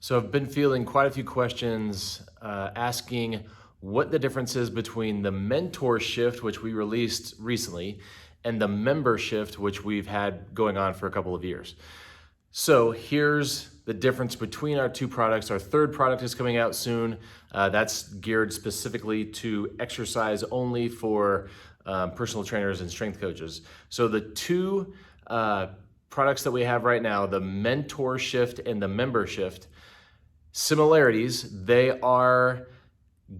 So I've been fielding quite a few questions asking what the difference is between the MENTORshift, which we released recently, and the MemberShift, which we've had going on for a couple of years. So here's the difference between our two products. Our third product is coming out soon. That's geared specifically to exercise only for personal trainers and strength coaches. So the two products that we have right now, the MENTORshift and the MemberShift, similarities, they are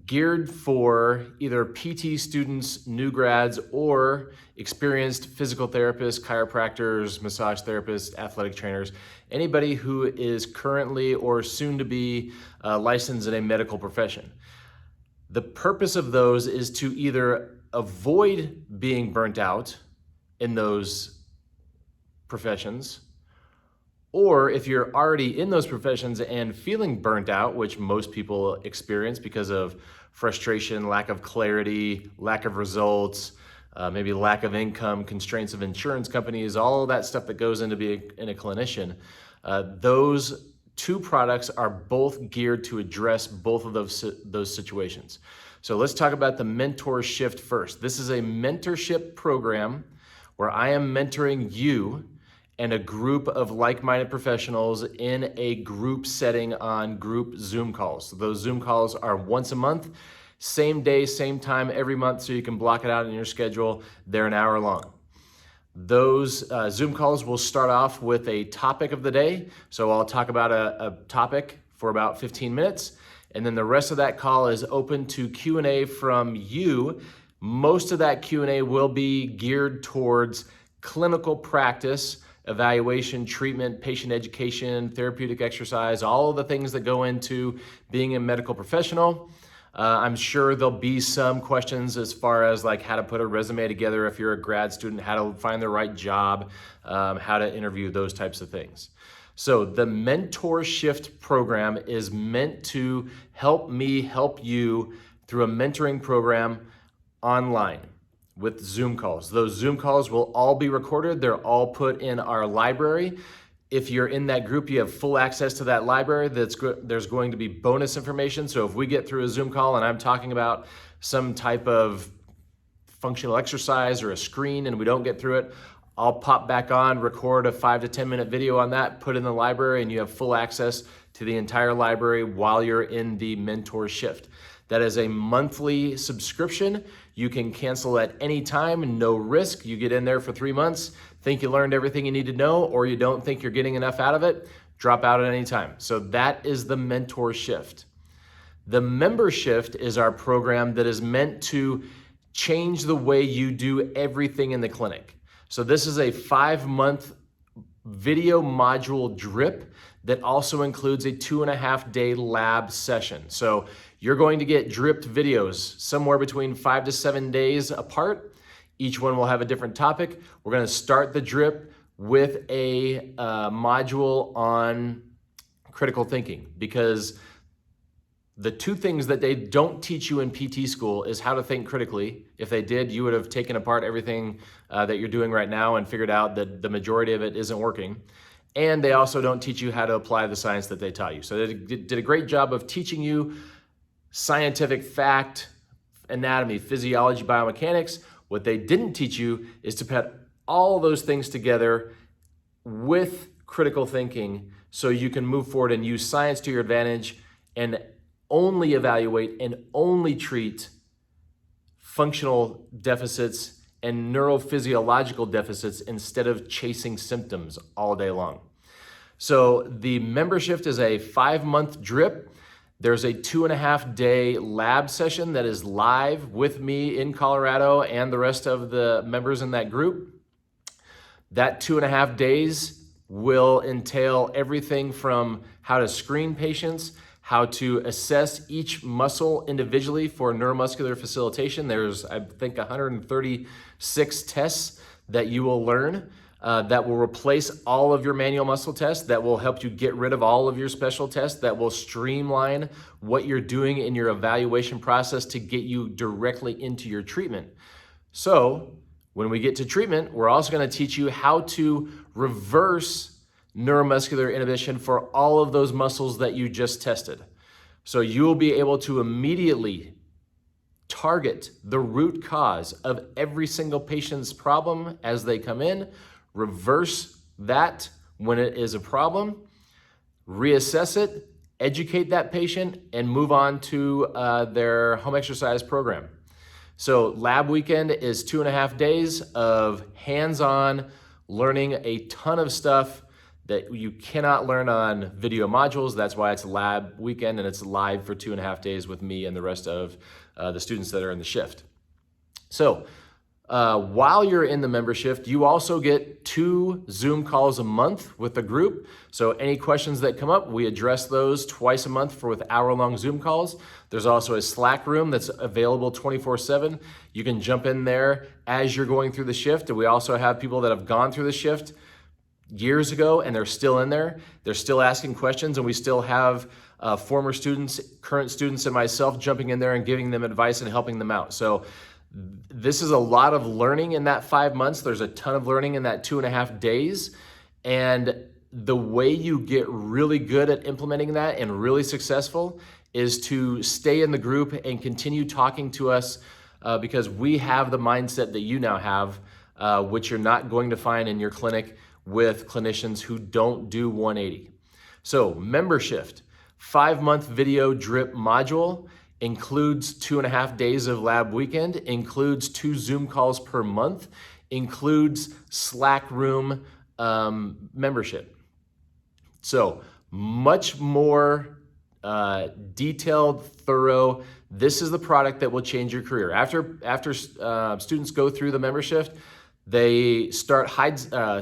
geared for either PT students, new grads, or experienced physical therapists, chiropractors, massage therapists, athletic trainers, anybody who is currently or soon to be licensed in a medical profession. The purpose of those is to either avoid being burnt out in those professions, or if you're already in those professions and feeling burnt out, which most people experience because of frustration, lack of clarity, lack of results, maybe lack of income, constraints of insurance companies, all of that stuff that goes into being a clinician, those two products are both geared to address both of those situations. So let's talk about the MENTORshift first. This is a mentorship program where I am mentoring you and a group of like-minded professionals in a group setting on group Zoom calls. So those Zoom calls are once a month, same day, same time every month, so you can block it out in your schedule. They're an hour long. Those Zoom calls will start off with a topic of the day. So I'll talk about a topic for about 15 minutes, and then the rest of that call is open to Q&A from you. Most of that Q&A will be geared towards clinical practice, evaluation, treatment, patient education, therapeutic exercise, all of the things that go into being a medical professional. I'm sure there'll be some questions as far as like how to put a resume together if you're a grad student, how to find the right job, how to interview, those types of things. So the MENTORshift program is meant to help me help you through a mentoring program online with Zoom calls. Those Zoom calls will all be recorded. They're all put in our library. If you're in that group, you have full access to that library. There's going to be bonus information. So if we get through a Zoom call and I'm talking about some type of functional exercise or a screen and we don't get through it, I'll pop back on, record a 5 to 10 minute video on that, put it in the library, and you have full access to the entire library while you're in the MENTORshift. That is a monthly subscription. You can cancel at any time, no risk. You get in there for 3 months, think you learned everything you need to know, or you don't think you're getting enough out of it, drop out at any time. So that is the MENTORshift. The MemberShift is our program that is meant to change the way you do everything in the clinic. So this is a 5-month video module drip that also includes a 2.5-day lab session. So you're going to get dripped videos somewhere between 5 to 7 days apart. Each one will have a different topic. We're going to start the drip with a module on critical thinking, because the two things that they don't teach you in PT school is how to think critically. If they did, you would have taken apart everything that you're doing right now and figured out that the majority of it isn't working. And they also don't teach you how to apply the science that they taught you. So they did a great job of teaching you scientific fact, anatomy, physiology, biomechanics. What they didn't teach you is to put all those things together with critical thinking so you can move forward and use science to your advantage and only evaluate and only treat functional deficits and neurophysiological deficits instead of chasing symptoms all day long. So the MemberShift is a 5-month drip. There's a 2.5-day lab session that is live with me in Colorado and the rest of the members in that group. That 2.5 days will entail everything from how to screen patients, how to assess each muscle individually for neuromuscular facilitation. There's, I think, 136 tests that you will learn that will replace all of your manual muscle tests, that will help you get rid of all of your special tests, that will streamline what you're doing in your evaluation process to get you directly into your treatment. So when we get to treatment, we're also going to teach you how to reverse neuromuscular inhibition for all of those muscles that you just tested. So you'll be able to immediately target the root cause of every single patient's problem as they come in, reverse that when it is a problem, reassess it, educate that patient, and move on to their home exercise program. So lab weekend is 2.5 days of hands-on learning a ton of stuff that you cannot learn on video modules. That's why it's lab weekend, and it's live for 2.5 days with me and the rest of the students that are in the shift. So while you're in the MemberShift, you also get 2 Zoom calls a month with the group. So any questions that come up, we address those twice a month with hour-long Zoom calls. There's also a Slack room that's available 24/7. You can jump in there as you're going through the shift. And we also have people that have gone through the shift years ago and they're still in there. They're still asking questions, and we still have former students, current students, and myself jumping in there and giving them advice and helping them out. So this is a lot of learning in that 5 months. There's a ton of learning in that 2.5 days. And the way you get really good at implementing that and really successful is to stay in the group and continue talking to us because we have the mindset that you now have, which you're not going to find in your clinic with clinicians who don't do 180. So MemberShift, 5-month video drip module, includes 2.5 days of lab weekend, includes 2 Zoom calls per month, includes Slack room membership. So much more detailed, thorough. This is the product that will change your career. After students go through the MemberShift, they start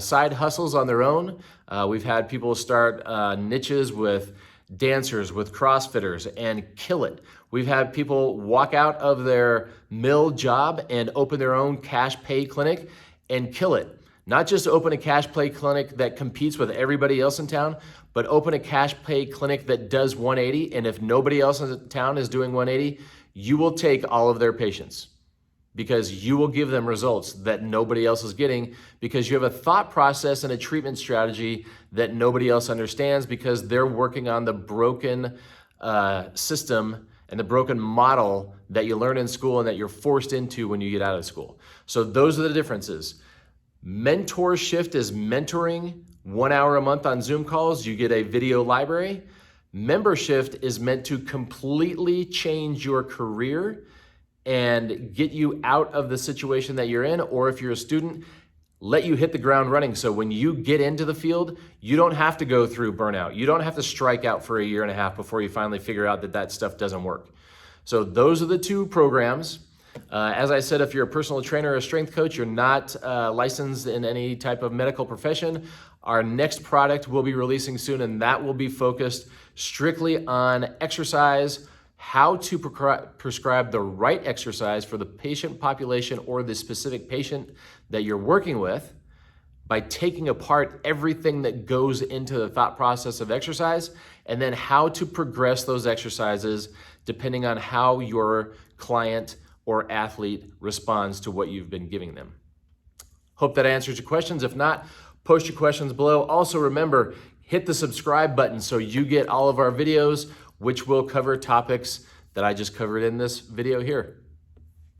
side hustles on their own. We've had people start niches with dancers, with CrossFitters, and kill it. We've had people walk out of their mill job and open their own cash pay clinic and kill it. Not just open a cash pay clinic that competes with everybody else in town, but open a cash pay clinic that does 180. And if nobody else in town is doing 180, you will take all of their patients because you will give them results that nobody else is getting because you have a thought process and a treatment strategy that nobody else understands because they're working on the broken system and the broken model that you learn in school and that you're forced into when you get out of school. So those are the differences. MENTORshift is mentoring 1 hour a month on Zoom calls. You get a video library. MemberShift is meant to completely change your career and get you out of the situation that you're in, or if you're a student, let you hit the ground running. So when you get into the field, you don't have to go through burnout. You don't have to strike out for 1.5 years before you finally figure out that stuff doesn't work. So those are the 2 programs. As I said, if you're a personal trainer or a strength coach, you're not licensed in any type of medical profession. Our next product we'll be releasing soon, and that will be focused strictly on exercise, how to prescribe the right exercise for the patient population or the specific patient that you're working with by taking apart everything that goes into the thought process of exercise, and then how to progress those exercises depending on how your client or athlete responds to what you've been giving them. Hope that answers your questions. If not, post your questions below. Also remember, hit the subscribe button so you get all of our videos, which will cover topics that I just covered in this video here.